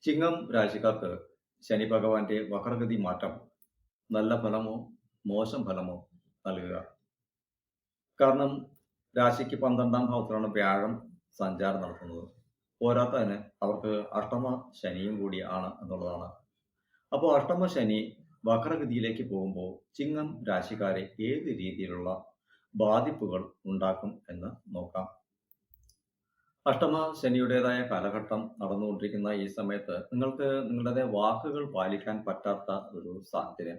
ചിങ്ങം രാശിക്കാർക്ക് ശനി ഭഗവാന്റെ വക്രഗതി മാറ്റം നല്ല ഫലമോ മോശം ഫലമോ നൽകുക. കാരണം രാശിക്ക് 12ാം ഭാവത്തിലാണ് വ്യാഴം സഞ്ചാരം നടത്തുന്നത്. പോരാത്തതിന് അവർക്ക് അഷ്ടമ ശനിയും കൂടി ആണ് എന്നുള്ളതാണ്. അപ്പോൾ അഷ്ടമ ശനി വക്രഗതിയിലേക്ക് പോകുമ്പോൾ ചിങ്ങം രാശിക്കാരെ ഏത് രീതിയിലുള്ള ബാധിപ്പുകൾ ഉണ്ടാക്കും എന്ന് നോക്കാം. അഷ്ടമ ശനിയുടേതായ കാലഘട്ടം നടന്നുകൊണ്ടിരിക്കുന്ന ഈ സമയത്ത് നിങ്ങൾക്ക് നിങ്ങളുടേതായ വാക്കുകൾ പാലിക്കാൻ പറ്റാത്ത ഒരു സാഹചര്യം,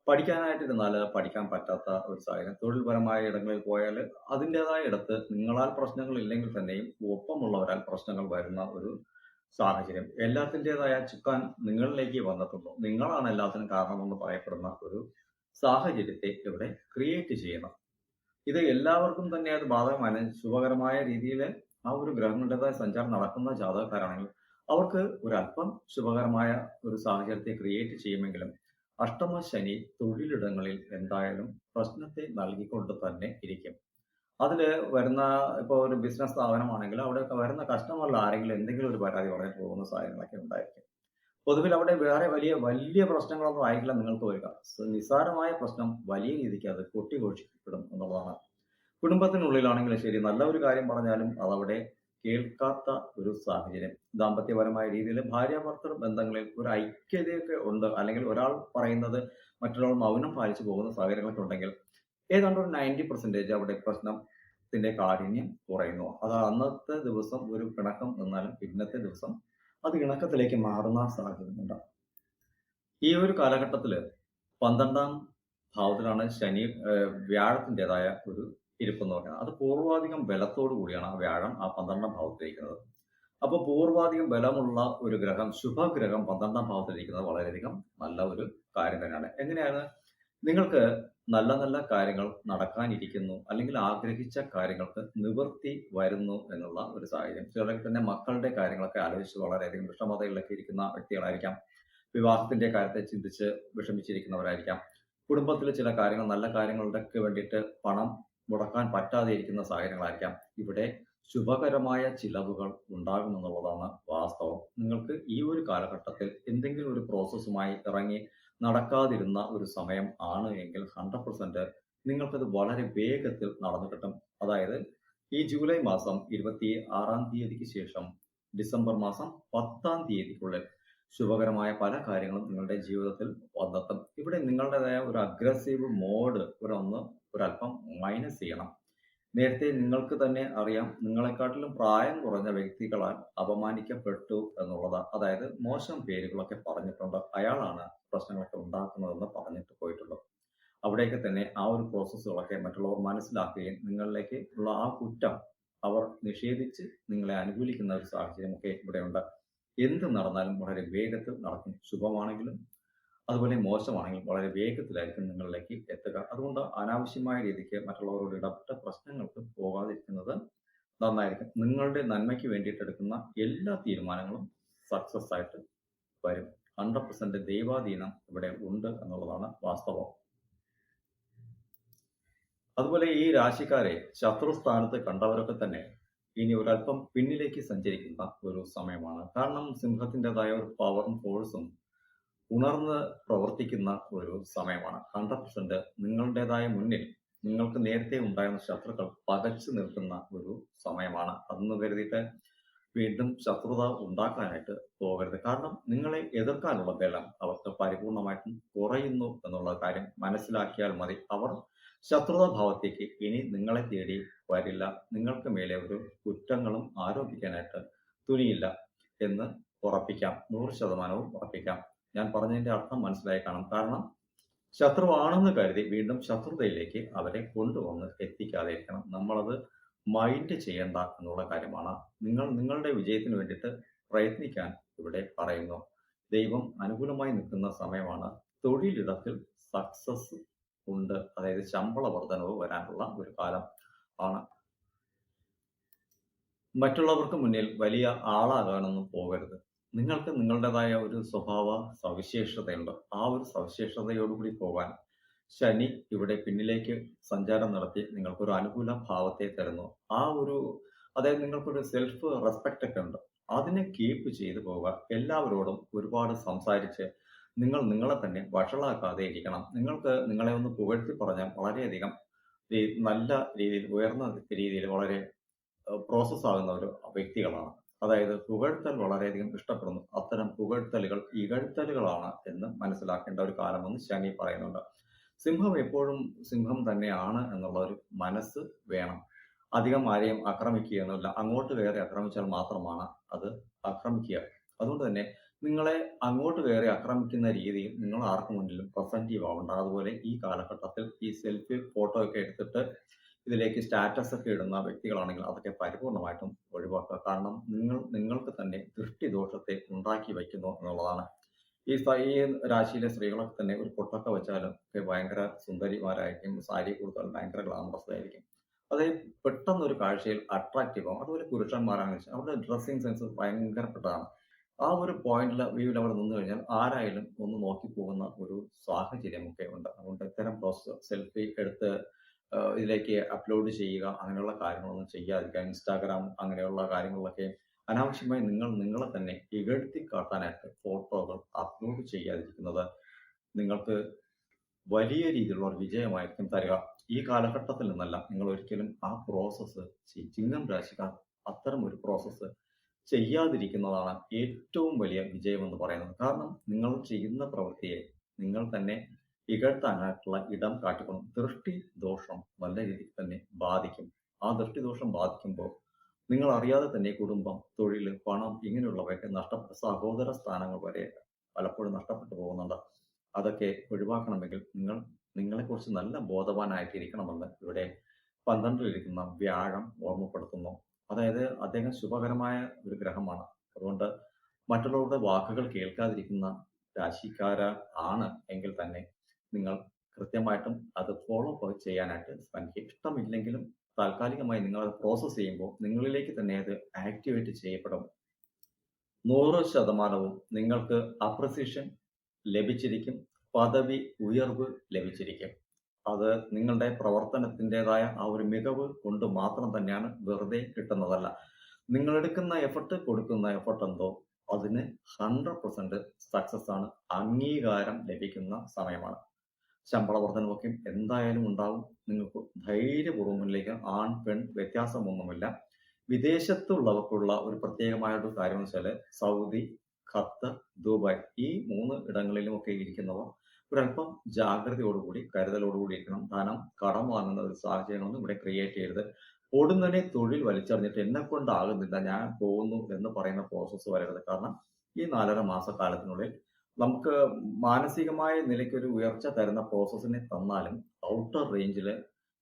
പഠിക്കാനായിട്ടിരുന്നാൽ പഠിക്കാൻ പറ്റാത്ത ഒരു സാഹചര്യം, തൊഴിൽപരമായ ഇടങ്ങളിൽ പോയാൽ അതിൻ്റെതായ ഇടത്ത് നിങ്ങളാൽ പ്രശ്നങ്ങൾ ഇല്ലെങ്കിൽ തന്നെയും ഒപ്പമുള്ളവരാൽ പ്രശ്നങ്ങൾ വരുന്ന ഒരു സാഹചര്യം, എല്ലാത്തിൻ്റെതായ ചുക്കാൻ നിങ്ങളിലേക്ക് വന്നിട്ടുണ്ടോ, നിങ്ങളാണ് എല്ലാത്തിനും കാരണമെന്ന് പറയപ്പെടുന്ന ഒരു സാഹചര്യത്തെ ഇവിടെ ക്രിയേറ്റ് ചെയ്യണം. ഇത് എല്ലാവർക്കും തന്നെ അത് ബാധകമാണ്. ശുഭകരമായ രീതിയിൽ ആ ഒരു ഗ്രഹങ്ങളുടേതായ സഞ്ചാരം നടക്കുന്ന ജാതകക്കാരാണെങ്കിൽ അവർക്ക് ഒരല്പം ശുഭകരമായ ഒരു സാഹചര്യത്തെ ക്രിയേറ്റ് ചെയ്യുമെങ്കിലും അഷ്ടമ ശനി തൊഴിലിടങ്ങളിൽ എന്തായാലും പ്രശ്നത്തെ നൽകിക്കൊണ്ട് തന്നെ ഇരിക്കും. അതിൽ വരുന്ന ഇപ്പോൾ ഒരു ബിസിനസ് സ്ഥാപനമാണെങ്കിൽ അവിടെയൊക്കെ വരുന്ന കസ്റ്റമറിൽ ആരെങ്കിലും എന്തെങ്കിലും ഒരു പരാതി പറയാൻ പോകുന്ന സാഹചര്യങ്ങളൊക്കെ ഉണ്ടായിരിക്കും. പൊതുവിൽ അവിടെ വേറെ വലിയ വലിയ പ്രശ്നങ്ങളൊന്നും ആയിരിക്കില്ല നിങ്ങൾക്ക് വരിക. നിസ്സാരമായ പ്രശ്നം വലിയ രീതിക്ക് അത് കൊട്ടിഘോഷിക്കപ്പെടും എന്നുള്ളതാണ്. കുടുംബത്തിനുള്ളിലാണെങ്കിലും ശരി, നല്ല ഒരു കാര്യം പറഞ്ഞാലും അതവിടെ കേൾക്കാത്ത ഒരു സാഹചര്യം. ദാമ്പത്യപരമായ രീതിയിൽ ഭാര്യാഭർത്തൃ ബന്ധങ്ങളിൽ ഒരു ഐക്യതയൊക്കെ ഉണ്ട്, അല്ലെങ്കിൽ ഒരാൾ പറയുന്നത് മറ്റൊരാൾ മൗനം പാലിച്ചു പോകുന്ന സാഹചര്യങ്ങളൊക്കെ ഉണ്ടെങ്കിൽ ഏതാണ്ട് ഒരു 90% അവിടെ പ്രശ്നത്തിന്റെ കാഠിന്യം കുറയുന്നു. അത് അന്നത്തെ ദിവസം ഒരു പിണക്കം നിന്നാലും പിന്നത്തെ ദിവസം അത് ഇണക്കത്തിലേക്ക് മാറുന്ന സാഹചര്യമുണ്ട്. ഈ ഒരു കാലഘട്ടത്തിൽ 12ാം ഭാവത്തിലാണ് ശനി വ്യാഴത്തിൻ്റെതായ ഒരു ഇരിപ്പെന്ന് പറയുന്നത്. അത് പൂർവാധികം ബലത്തോടു കൂടിയാണ് ആ വ്യാഴം ആ 12ാം ഭാവത്തിലിരിക്കുന്നത്. അപ്പോൾ പൂർവാധികം ബലമുള്ള ഒരു ഗ്രഹം, ശുഭഗ്രഹം 12ാം ഭാവത്തിലിരിക്കുന്നത് വളരെയധികം നല്ല ഒരു കാര്യം തന്നെയാണ്. എങ്ങനെയാണ് നിങ്ങൾക്ക് നല്ല നല്ല കാര്യങ്ങൾ നടക്കാനിരിക്കുന്നു, അല്ലെങ്കിൽ ആഗ്രഹിച്ച കാര്യങ്ങൾക്ക് നിവൃത്തി വരുന്നു എന്നുള്ള ഒരു സാഹചര്യം. ചിലർക്ക് തന്നെ മക്കളുടെ കാര്യങ്ങളൊക്കെ ആലോചിച്ച് വളരെയധികം വിഷമതകളിലൊക്കെ ഇരിക്കുന്ന വ്യക്തികളായിരിക്കാം. വിവാഹത്തിന്റെ കാര്യത്തെ ചിന്തിച്ച് വിഷമിച്ചിരിക്കുന്നവരായിരിക്കാം. കുടുംബത്തിൽ ചില കാര്യങ്ങൾ, നല്ല കാര്യങ്ങളുടെയൊക്കെ വേണ്ടിയിട്ട് പണം മുടക്കാൻ പറ്റാതെ ഇരിക്കുന്ന സാഹചര്യങ്ങളായിരിക്കാം. ഇവിടെ ശുഭകരമായ ചിലവുകൾ ഉണ്ടാകുമെന്നുള്ളതാണ് വാസ്തവം. നിങ്ങൾക്ക് ഈ ഒരു കാലഘട്ടത്തിൽ എന്തെങ്കിലും ഒരു പ്രോസസ്സുമായി ഇറങ്ങി നടക്കാതിരുന്ന ഒരു സമയം ആണ് എങ്കിൽ 100% നിങ്ങൾക്കത് വളരെ വേഗത്തിൽ നടന്നു കിട്ടും. അതായത് ഈ ജൂലൈ മാസം 26ാം തീയതിക്ക് ശേഷം ഡിസംബർ മാസം 10ാം തീയതിക്കുള്ളിൽ ശുഭകരമായ പല കാര്യങ്ങളും നിങ്ങളുടെ ജീവിതത്തിൽ വന്നെത്തും. ഇവിടെ നിങ്ങളുടേതായ ഒരു അഗ്രസീവ് മോഡ് ഒരല്പം മൈനസ് ചെയ്യണം. നേരത്തെ നിങ്ങൾക്ക് തന്നെ അറിയാം, നിങ്ങളെക്കാട്ടിലും പ്രായം കുറഞ്ഞ വ്യക്തികളാൽ അപമാനിക്കപ്പെട്ടു എന്നുള്ളത്. അതായത് മോശം പേരുകളൊക്കെ പറഞ്ഞിട്ടുണ്ട്, അയാളാണ് പ്രശ്നങ്ങളൊക്കെ ഉണ്ടാക്കുന്നതെന്ന് പറഞ്ഞിട്ട് പോയിട്ടുണ്ട്. അവിടെയൊക്കെ തന്നെ ആ ഒരു പ്രോസസ്സുകളൊക്കെ മറ്റുള്ളവർ മനസ്സിലാക്കുകയും നിങ്ങളിലേക്ക് ഉള്ള ആ കുറ്റം അവർ നിഷേധിച്ച് നിങ്ങളെ അനുകൂലിക്കുന്ന ഒരു സാഹചര്യമൊക്കെ ഇവിടെയുണ്ട്. എന്ത് നടന്നാലും വളരെ വേഗത്തിൽ നടക്കും. ശുഭമാണെങ്കിലും അതുപോലെ മോശമാണെങ്കിലും വളരെ വേഗത്തിലായിരിക്കും നിങ്ങളിലേക്ക് എത്തുക. അതുകൊണ്ട് അനാവശ്യമായ രീതിക്ക് മറ്റുള്ളവരോട് ഇടപെട്ട പ്രശ്നങ്ങൾക്ക് പോകാതിരിക്കുന്നത് നന്നായിരിക്കും. നിങ്ങളുടെ നന്മയ്ക്ക് വേണ്ടിയിട്ട് എടുക്കുന്ന എല്ലാ തീരുമാനങ്ങളും സക്സസ് ആയിട്ട് വരും. 100% ദൈവാധീനം ഇവിടെ ഉണ്ട് എന്നുള്ളതാണ് വാസ്തവം. അതുപോലെ ഈ രാശിക്കാരെ ശത്രുസ്ഥാനത്ത് കണ്ടവരൊക്കെ തന്നെ ഇനി ഒരല്പം പിന്നിലേക്ക് സഞ്ചരിക്കുന്ന ഒരു സമയമാണ്. കാരണം സിംഹത്തിൻ്റെതായ ഒരു പവറും ഫോഴ്സും ഉണർന്ന് പ്രവർത്തിക്കുന്ന ഒരു സമയമാണ്. 100% നിങ്ങളുടേതായ മുന്നിൽ നിങ്ങൾക്ക് നേരത്തെ ഉണ്ടായിരുന്ന ശത്രുക്കൾ പകച്ചു നിൽക്കുന്ന ഒരു സമയമാണ്. അതെന്ന് കരുതിയിട്ട് വീണ്ടും ശത്രുത ഉണ്ടാക്കാനായിട്ട് പോകരുത്. കാരണം നിങ്ങളെ എതിർക്കാനുള്ള ബലം അവർക്ക് പരിപൂർണമായിട്ടും കുറയുന്നു എന്നുള്ള കാര്യം മനസ്സിലാക്കിയാൽ മതി. അവർ ശത്രുതാ ഭാവത്തേക്ക് ഇനി നിങ്ങളെ തേടി വരില്ല. നിങ്ങൾക്ക് മേലെ ഒരു കുറ്റങ്ങളും ആരോപിക്കാനായിട്ട് തുനിയില്ല എന്ന് ഉറപ്പിക്കാം. 100% ഉറപ്പിക്കാം. ഞാൻ പറഞ്ഞതിന്റെ അർത്ഥം മനസ്സിലായി കാണും. കാരണം ശത്രുവാണെന്ന് കരുതി വീണ്ടും ശത്രുതയിലേക്ക് അവരെ കൊണ്ടുവന്ന് എത്തിക്കാതെ ഇരിക്കണം. നമ്മളത് മൈൻഡ് ചെയ്യേണ്ട എന്നുള്ള കാര്യമാണ്. നിങ്ങളുടെ വിജയത്തിന് വേണ്ടിയിട്ട് പ്രയത്നിക്കാൻ ഇവിടെ പറയുന്നു. ദൈവം അനുകൂലമായി നിൽക്കുന്ന സമയമാണ്. തൊഴിലിടത്തിൽ സക്സസ് ഉണ്ട്, അതായത് ശമ്പള വർധനവ് വരാനുള്ള ഒരു കാലം ആണ്. മറ്റുള്ളവർക്ക് മുന്നിൽ വലിയ ആളാകാനൊന്നും പോകരുത്. നിങ്ങൾക്ക് നിങ്ങളുടേതായ ഒരു സ്വഭാവ സവിശേഷതയുണ്ട്. ആ ഒരു സവിശേഷതയോടുകൂടി പോകാൻ ശനി ഇവിടെ പിന്നിലേക്ക് സഞ്ചാരം നടത്തി നിങ്ങൾക്കൊരു അനുകൂല ഭാവത്തെ തരുന്നു. അതായത് നിങ്ങൾക്കൊരു സെൽഫ് റെസ്പെക്റ്റ് ഒക്കെ ഉണ്ട്. അതിനെ കീപ്പ് ചെയ്തു പോവുക. എല്ലാവരോടും ഒരുപാട് സംസാരിച്ച് നിങ്ങളെ തന്നെ വഷളാക്കാതെ ഇരിക്കണം. നിങ്ങൾക്ക് നിങ്ങളെ ഒന്ന് പുകഴ്ത്തി പറഞ്ഞാൽ വളരെയധികം നല്ല രീതിയിൽ ഉയർന്ന രീതിയിൽ വളരെ പ്രോസസ് ആകുന്ന ഒരു വ്യക്തികളാണ്. അതായത് പുകഴ്ത്തൽ വളരെയധികം ഇഷ്ടപ്പെടുന്നു. അത്തരം പുകഴ്ത്തലുകൾ ഇകഴ്ത്തലുകളാണ് എന്ന് മനസ്സിലാക്കേണ്ട ഒരു കാലമെന്ന് ശനി പറയുന്നുണ്ട്. സിംഹം എപ്പോഴും സിംഹം തന്നെയാണ് എന്നുള്ള ഒരു മനസ്സ് വേണം. അധികം ആരെയും ആക്രമിക്കുക എന്നല്ല, അങ്ങോട്ട് കയറി ആക്രമിച്ചാൽ മാത്രമാണ് അത് ആക്രമിക്കുക. അതുകൊണ്ട് തന്നെ നിങ്ങളെ അങ്ങോട്ട് കയറി ആക്രമിക്കുന്ന രീതിയിൽ നിങ്ങൾ ആർക്കു മുന്നിലും പ്രസന്റീവ് ആവണ്ട. അതുപോലെ ഈ കാലഘട്ടത്തിൽ ഈ സെൽഫി ഫോട്ടോ ഒക്കെ എടുത്തിട്ട് ഇതിലേക്ക് സ്റ്റാറ്റസ് ഒക്കെ ഇടുന്ന വ്യക്തികളാണെങ്കിൽ അതൊക്കെ പരിപൂർണമായിട്ടും ഒഴിവാക്കുക. കാരണം നിങ്ങൾക്ക് തന്നെ ദൃഷ്ടിദോഷത്തെ ഉണ്ടാക്കി വയ്ക്കുന്നു എന്നുള്ളതാണ്. ഈ രാശിയിലെ സ്ത്രീകളൊക്കെ തന്നെ ഒരു പൊട്ടൊക്കെ വെച്ചാലും ഒക്കെ ഭയങ്കര സുന്ദരിമാരായിരിക്കും. സാരി കൊടുത്താൽ ഭയങ്കര ഗ്ലാമറസ് ആയിരിക്കും. അത് പെട്ടെന്ന് ഒരു കാഴ്ചയിൽ അട്രാക്റ്റീവ് ആവും. അതുപോലെ പുരുഷന്മാരാണെന്ന് വെച്ചാൽ അവരുടെ ഡ്രസ്സിങ് സെൻസ് ഭയങ്കരപ്പെട്ടതാണ്. ആ ഒരു വ്യൂവിൽ അവിടെ നിന്ന് കഴിഞ്ഞാൽ ആരായാലും ഒന്ന് നോക്കി പോകുന്ന ഒരു സാഹചര്യമൊക്കെ ഉണ്ട്. അതുകൊണ്ട് ഇത്തരം സെൽഫി എടുത്ത് ഇതിലേക്ക് അപ്ലോഡ് ചെയ്യുക, അങ്ങനെയുള്ള കാര്യങ്ങളൊന്നും ചെയ്യാതിരിക്കുക. ഇൻസ്റ്റാഗ്രാം അങ്ങനെയുള്ള കാര്യങ്ങളിലൊക്കെ അനാവശ്യമായി നിങ്ങളെ തന്നെ ഇകഴ്ത്തി കാട്ടാനായിട്ട് ഫോട്ടോകൾ അപ്ലോഡ് ചെയ്യാതിരിക്കുന്നത് നിങ്ങൾക്ക് വലിയ രീതിയിലുള്ള ഒരു വിജയമായിരിക്കും തരിക. ഈ കാലഘട്ടത്തിൽ നിന്നല്ല, നിങ്ങൾ ഒരിക്കലും ആ പ്രോസസ്സ് ചിങ്ങം രാശിക്കാർ അത്തരം ഒരു പ്രോസസ്സ് ചെയ്യാതിരിക്കുന്നതാണ് ഏറ്റവും വലിയ വിജയമെന്ന് പറയുന്നത്. കാരണം നിങ്ങൾ ചെയ്യുന്ന പ്രവൃത്തിയെ നിങ്ങൾ തന്നെ ഇകഴ്ത്താനായിട്ടുള്ള ഇടം കാട്ടിക്കൊള്ളും. ദൃഷ്ടി ദോഷം നല്ല രീതിയിൽ തന്നെ ബാധിക്കും. ആ ദൃഷ്ടിദോഷം ബാധിക്കുമ്പോൾ നിങ്ങൾ അറിയാതെ തന്നെ കുടുംബം, തൊഴിൽ, പണം ഇങ്ങനെയുള്ളവയൊക്കെ നഷ്ടപ്പെട്ട സഹോദര സ്ഥാനങ്ങൾ വരെ പലപ്പോഴും നഷ്ടപ്പെട്ടു പോകുന്നുണ്ട്. അതൊക്കെ ഒഴിവാക്കണമെങ്കിൽ നിങ്ങളെക്കുറിച്ച് നല്ല ബോധവാനായിട്ടിരിക്കണമെന്ന് ഇവിടെ 12-ലിരിക്കുന്ന വ്യാഴം ഓർമ്മപ്പെടുത്തുന്നു. അതായത് അദ്ദേഹം ശുഭകരമായ ഒരു ഗ്രഹമാണ്. അതുകൊണ്ട് മറ്റുള്ളവരുടെ വാക്കുകൾ കേൾക്കാതിരിക്കുന്ന രാശിക്കാരാണ് എങ്കിൽ തന്നെ നിങ്ങൾ കൃത്യമായിട്ടും അത് ഫോളോ അപ്പ് ചെയ്യാനായിട്ട് ശ്രമിക്കുക. ഇഷ്ടമില്ലെങ്കിലും താൽക്കാലികമായി നിങ്ങൾ അത് പ്രോസസ്സ് ചെയ്യുമ്പോൾ നിങ്ങളിലേക്ക് തന്നെ അത് ആക്ടിവേറ്റ് ചെയ്യപ്പെടും. 100% നിങ്ങൾക്ക് അപ്രിസിയേഷൻ ലഭിച്ചിരിക്കും. പദവി ഉയർവ് ലഭിച്ചിരിക്കും. അത് നിങ്ങളുടെ പ്രവർത്തനത്തിൻ്റെതായ ആ ഒരു മികവ് കൊണ്ട് മാത്രം തന്നെയാണ്, വെറുതെ കിട്ടുന്നതല്ല. നിങ്ങളെടുക്കുന്ന എഫർട്ട്, കൊടുക്കുന്ന എഫർട്ട് എന്തോ അതിന് 100% സക്സസ് ആണ്. അംഗീകാരം ലഭിക്കുന്ന സമയമാണ്. ശമ്പള വർധനവൊക്കെ എന്തായാലും ഉണ്ടാവും. നിങ്ങൾക്ക് ധൈര്യപൂർവ്വം മുന്നിലേക്ക്, ആൺ പെൺ വ്യത്യാസമൊന്നുമില്ല. വിദേശത്തുള്ളവർക്കുള്ള ഒരു പ്രത്യേകമായ ഒരു കാര്യം എന്ന് വെച്ചാൽ സൗദി, ഖത്തർ, ദുബായ് ഈ 3 ഇടങ്ങളിലുമൊക്കെ ഇരിക്കുന്നവർ ഒരല്പം ജാഗ്രതയോടുകൂടി കരുതലോടുകൂടി ഇരിക്കണം. ധനം കടം വാങ്ങുന്ന ഒരു സാഹചര്യങ്ങളൊന്നും ഇവിടെ ക്രിയേറ്റ് ചെയ്യരുത്. ഒടുന്നനെ തൊഴിൽ വലിച്ചെറിഞ്ഞിട്ട് എന്നെ കൊണ്ടാകുന്നില്ല, ഞാൻ പോകുന്നു എന്ന് പറയുന്ന പ്രോസസ്സ് വരരുത്. കാരണം ഈ 4.5 മാസക്കാലത്തിനുള്ളിൽ നമുക്ക് മാനസികമായ നിലയ്ക്ക് ഒരു ഉയർച്ച തരുന്ന പ്രോസസ്സിനെ തന്നാലും ഔട്ടർ റേഞ്ചിൽ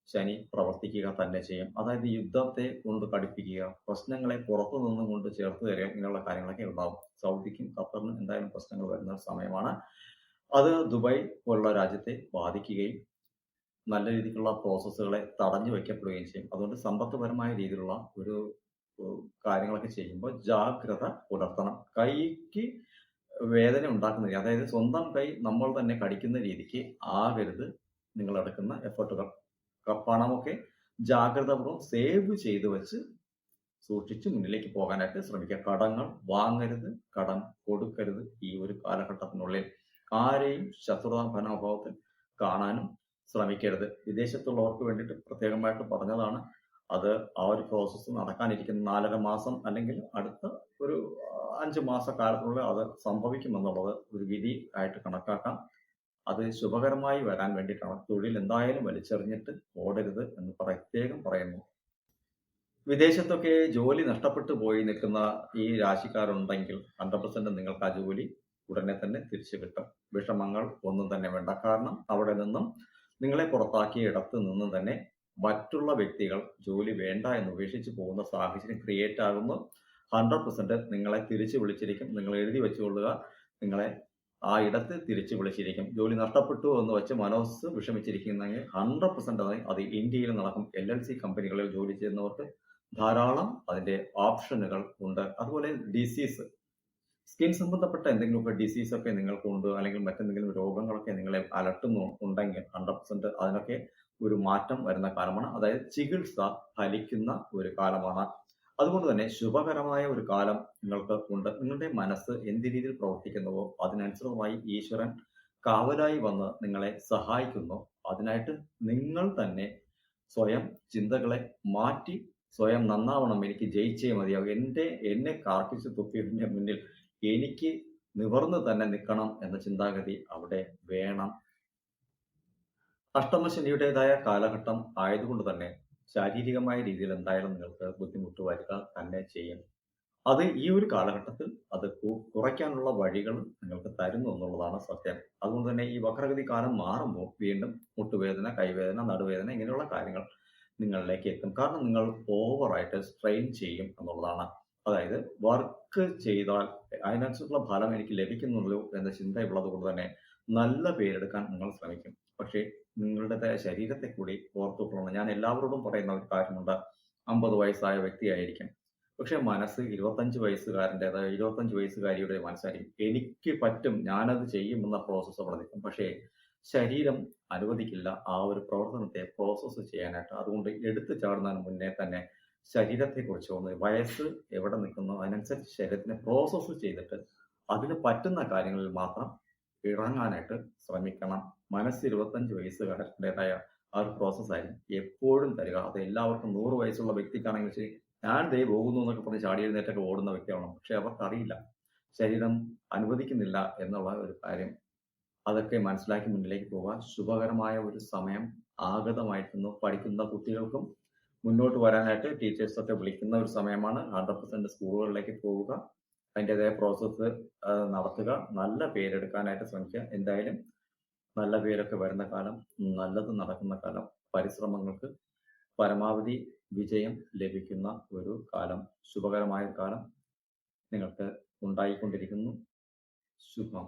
ശനി പ്രവർത്തിക്കുക തന്നെ ചെയ്യും. അതായത് യുദ്ധത്തെ കൊണ്ട് കടുപ്പിക്കുക, പ്രശ്നങ്ങളെ പുറത്തു നിന്നും കൊണ്ട് ചേർത്ത് തരിക, ഇങ്ങനെയുള്ള കാര്യങ്ങളൊക്കെ ഉണ്ടാവും. സൗദിക്കും ഖത്തറിനും എന്തായാലും പ്രശ്നങ്ങൾ വരുന്ന സമയമാണ്. അത് ദുബായ് പോലുള്ള രാജ്യത്തെ ബാധിക്കുകയും നല്ല രീതിക്കുള്ള പ്രോസസ്സുകളെ തടഞ്ഞു വയ്ക്കപ്പെടുകയും ചെയ്യും. അതുകൊണ്ട് സമ്പത്തുപരമായ രീതിയിലുള്ള ഒരു കാര്യങ്ങളൊക്കെ ചെയ്യുമ്പോൾ ജാഗ്രത പുലർത്തണം. കൈക്ക് വേദന ഉണ്ടാക്കുന്ന രീതി, അതായത് സ്വന്തം കൈ നമ്മൾ തന്നെ കടിക്കുന്ന രീതിക്ക് ആകരുത് നിങ്ങൾ എടുക്കുന്ന എഫർട്ടുകൾ. പണമൊക്കെ ജാഗ്രതാപൂർവ്വം സേവ് ചെയ്ത് വെച്ച് സൂക്ഷിച്ച് മുന്നിലേക്ക് പോകാനായിട്ട് ശ്രമിക്കുക. കടങ്ങൾ വാങ്ങരുത്, കടം കൊടുക്കരുത്. ഈ ഒരു കാലഘട്ടത്തിനുള്ളിൽ ആരെയും ശത്രുതാ മനോഭാവത്തിൽ കാണാനും ശ്രമിക്കരുത്. വിദേശത്തുള്ളവർക്ക് വേണ്ടിയിട്ട് പ്രത്യേകമായിട്ട് പറഞ്ഞതാണ്. അത് ആ ഒരു പ്രോസസ്സ് നടക്കാനിരിക്കുന്ന 4.5 മാസം അല്ലെങ്കിൽ അടുത്ത ഒരു 5 മാസക്കാലത്തിനുള്ളിൽ അത് സംഭവിക്കുമെന്നുള്ളത് ഒരു വിധി ആയിട്ട് കണക്കാക്കാം. അത് ശുഭകരമായി വരാൻ വേണ്ടിയിട്ടാണ്. തൊഴിൽ എന്തായാലും വലിച്ചെറിഞ്ഞിട്ട് ഓടരുത് എന്ന് പ്രത്യേകം പറയുന്നു. വിദേശത്തൊക്കെ ജോലി നഷ്ടപ്പെട്ടു പോയി നിൽക്കുന്ന ഈ രാശിക്കാരുണ്ടെങ്കിൽ 100% നിങ്ങൾക്ക് ആ ജോലി ഉടനെ തന്നെ തിരിച്ചു കിട്ടും. വിഷമങ്ങൾ ഒന്നും തന്നെ വേണ്ട. കാരണം അവിടെ നിന്നും നിങ്ങളെ പുറത്താക്കിയ ഇടത്ത് നിന്നും തന്നെ മറ്റുള്ള വ്യക്തികൾ ജോലി വേണ്ട എന്ന് ഉപേക്ഷിച്ച് പോകുന്ന സാഹചര്യം ക്രിയേറ്റ് ആകുന്നു. 100% നിങ്ങളെ തിരിച്ചു വിളിച്ചിരിക്കും. നിങ്ങൾ എഴുതി വെച്ചുകൊള്ളുക, നിങ്ങളെ ആ ഇടത്ത് തിരിച്ചു വിളിച്ചിരിക്കും. ജോലി നഷ്ടപ്പെട്ടു എന്ന് വെച്ച് മനസ്സ് വിഷമിച്ചിരിക്കുന്നെങ്കിൽ 100% അത് ഇന്ത്യയിൽ നടക്കും. LLC കമ്പനികളിൽ ജോലി ചെയ്യുന്നവർക്ക് ധാരാളം അതിന്റെ ഓപ്ഷനുകൾ ഉണ്ട്. അതുപോലെ ഡിസീസ്, സ്കിൻ സംബന്ധപ്പെട്ട എന്തെങ്കിലുമൊക്കെ ഡിസീസ് ഒക്കെ നിങ്ങൾക്കുണ്ട്, അല്ലെങ്കിൽ മറ്റെന്തെങ്കിലും രോഗങ്ങളൊക്കെ നിങ്ങളെ അലട്ടുന്നുണ്ടെങ്കിൽ 100% അതിനൊക്കെ ഒരു മാറ്റം വരുന്ന കാലമാണ്. അതായത് ചികിത്സ ഫലിക്കുന്ന ഒരു കാലമാണ്. അതുകൊണ്ട് തന്നെ ശുഭകരമായ ഒരു കാലം നിങ്ങൾക്ക് ഉണ്ട്. നിങ്ങളുടെ മനസ്സ് എന്ത് രീതിയിൽ പ്രവർത്തിക്കുന്നുവോ അതിനനുസൃതമായി ഈശ്വരൻ കാവലായി വന്ന് നിങ്ങളെ സഹായിക്കുന്നു. അതിനായിട്ട് നിങ്ങൾ തന്നെ സ്വയം ചിന്തകളെ മാറ്റി സ്വയം നന്നാവണം. എനിക്ക് ജയിച്ചേ മതിയാവൂ. എന്നെ കാർക്കിച്ച് തുപ്പിയതിന്റെ മുന്നിൽ എനിക്ക് നിവർന്ന് തന്നെ നിൽക്കണം എന്ന ചിന്താഗതി അവിടെ വേണം. അഷ്ടമശനിയുടേതായ കാലഘട്ടം ആയതുകൊണ്ട് തന്നെ ശാരീരികമായ രീതിയിൽ എന്തായാലും നിങ്ങൾക്ക് ബുദ്ധിമുട്ട് വരിക തന്നെ ചെയ്യും. അത് ഈ ഒരു കാലഘട്ടത്തിൽ അത് കുറയ്ക്കാനുള്ള വഴികൾ നിങ്ങൾക്ക് തരുന്നു എന്നുള്ളതാണ് സത്യം. അതുകൊണ്ട് തന്നെ ഈ വക്രഗതി കാലം മാറുമ്പോൾ വീണ്ടും മുട്ടുവേദന, കൈവേദന, നടുവേദന ഇങ്ങനെയുള്ള കാര്യങ്ങൾ നിങ്ങളിലേക്ക് എത്തും. കാരണം നിങ്ങൾ ഓവറായിട്ട് സ്ട്രെയിൻ ചെയ്യും എന്നുള്ളതാണ്. അതായത് വർക്ക് ചെയ്താൽ അതിനനുസരിച്ചുള്ള ഫലം എനിക്ക് ലഭിക്കുന്നുള്ളൂ എന്ന ചിന്തയുള്ളത് കൊണ്ട് തന്നെ നല്ല പേരെടുക്കാൻ നിങ്ങൾ ശ്രമിക്കും. പക്ഷേ നിങ്ങളുടേതായ ശരീരത്തെ കൂടി ഓർത്തുകൊള്ളണം. ഞാൻ എല്ലാവരോടും പറയുന്ന ഒരു കാര്യമുണ്ട്. 50 വയസ്സായ വ്യക്തിയായിരിക്കും. പക്ഷെ മനസ്സ് 25 വയസ്സുകാരൻ്റെതായ 25 വയസ്സുകാരിയുടെ മനസ്സായിരിക്കും. എനിക്ക് പറ്റും, ഞാനത് ചെയ്യും എന്ന പ്രോസസ്സ് അവിടെ നിൽക്കും. പക്ഷേ ശരീരം അനുവദിക്കില്ല ആ ഒരു പ്രവർത്തനത്തെ പ്രോസസ്സ് ചെയ്യാനായിട്ട്. അതുകൊണ്ട് എടുത്തു ചാടുന്നതിന് മുന്നേ തന്നെ ശരീരത്തെക്കുറിച്ച് ഒന്ന് വയസ്സ് എവിടെ നിൽക്കുന്നോ അതിനനുസരിച്ച് ശരീരത്തിനെ പ്രോസസ്സ് ചെയ്തിട്ട് അതിന് പറ്റുന്ന കാര്യങ്ങളിൽ മാത്രം ഇറങ്ങാനായിട്ട് ശ്രമിക്കണം. മനസ്സ് 25 വയസ്സുകാരൻ്റെതായ ആ ഒരു പ്രോസസ്സായിരിക്കും എപ്പോഴും തരിക. അത് എല്ലാവർക്കും 100 വയസ്സുള്ള വ്യക്തിക്കാണെങ്കിൽ ശരി, ഞാൻ ദേ പോകുന്നു എന്നൊക്കെ പറഞ്ഞ് ചാടി എഴുന്നേറ്റൊക്കെ ഓടുന്ന വ്യക്തിയാണ്. പക്ഷെ അവർക്കറിയില്ല ശരീരം അനുവദിക്കുന്നില്ല എന്നുള്ള ഒരു കാര്യം. അതൊക്കെ മനസ്സിലാക്കി മുന്നിലേക്ക് പോവുക. ശുഭകരമായ ഒരു സമയം ആഗതമായിട്ടുണ്ട്. പഠിക്കുന്ന കുട്ടികൾക്കും മുന്നോട്ട് വരാനായിട്ട് ടീച്ചേഴ്സൊക്കെ വിളിക്കുന്ന ഒരു സമയമാണ്. 100% സ്കൂളുകളിലേക്ക് പോവുക. അതിൻ്റെതായ പ്രോസസ്സ് നടത്തുക. നല്ല പേരെടുക്കാനായിട്ട് ശ്രമിക്കുക. എന്തായാലും നല്ല പേരൊക്കെ വരുന്ന കാലം, നല്ലത് നടക്കുന്ന കാലം, പരിശ്രമങ്ങൾക്ക് പരമാവധി വിജയം ലഭിക്കുന്ന ഒരു കാലം, ശുഭകരമായ കാലം നിങ്ങൾക്ക് ഉണ്ടായിക്കൊണ്ടിരിക്കുന്നു. ശുഭം.